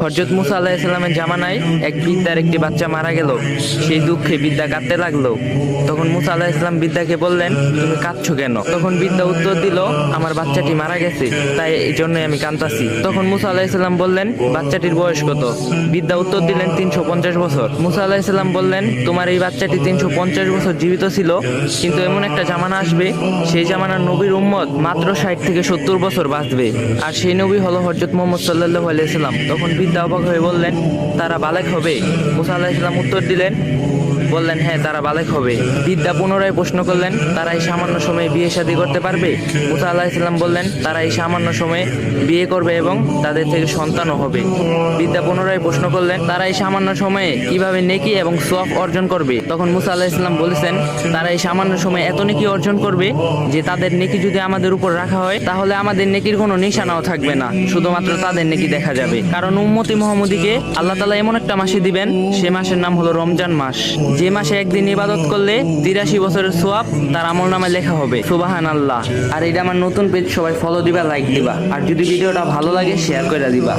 হযরত মুসা আলাইহিস সালামের জামানায় এক বৃদ্ধার একটি বাচ্চা মারা গেল। সেই দুঃখে বৃদ্ধা কাঁদতে লাগলো। তখন মুসা আলাইহিস সালাম বৃদ্ধাকে বললেন, তুমি কাঁদছো কেন? তখন বৃদ্ধা উত্তর দিল, আমার বাচ্চাটি মারা গেছে, তাই এই জন্যই আমি কাঁদতাছি। তখন মুসা আলাইহিস সালাম বললেন, বাচ্চাটির বয়স কত? বৃদ্ধা উত্তর দিলেন, 350 বছর। মুসা আলাইহিস সালাম বললেন, তোমার এই বাচ্চাটি 350 বছর জীবিত ছিল, কিন্তু এমন একটা জামানা আসবে, সেই জামানার নবীর উম্মত মাত্র 60 থেকে 70 বছর বাঁচবে, আর সেই নবী হলো হযরত মুহাম্মদ সাল্লাল্লাহু আলাইহি সাল্লাম। তখন বৃদ্ধা অবাক হয়ে বললেন, তারা বালেক হবে? মুসা আলাইহিস সালাম উত্তর দিলেন, বললেন, হ্যাঁ, তারা বালেক হবে। বৃদ্ধা পুনরায় প্রশ্ন করলেন, তারা এই সামান্য সময়ে বিয়ে শাদী করতে পারবে? মুসা আলাইহিস সালাম বললেন, তারা এই সামান্য সময়ে বিয়ে করবে এবং তাদের থেকে সন্তানও হবে। বৃদ্ধা পুনরায় প্রশ্ন করলেন, তারা এই সামান্য সময়ে কিভাবে নেকি এবং সওয়াব অর্জন করবে? তখন মুসা আলাইহিস সালাম বলেছেন, তারা এই সামান্য সময়ে এত নেকি অর্জন করবে যে তাদের নেকি যদি আমাদের উপর রাখা হয় তাহলে আমাদের নেকির কোনো নিশানাও থাকবে না, শুধুমাত্র তাদের নেকি দেখা যাবে। কারণ উম্মতি মুহাম্মদীকে আল্লাহ তাআলা এমন একটা মাসে দিবেন, সে মাসের নাম হলো রমজান মাস, যে মাসে একদিন ইবাদত করলে 83 বছরের সওয়াব তার আমলনামায় লেখা হবে। সুবহানাল্লাহ। আর এটা আমার নতুন পেজ, সবাই ফলো দিবা, লাইক দিবা, আর যদি ভিডিওটা ভালো লাগে শেয়ার করে দিবা।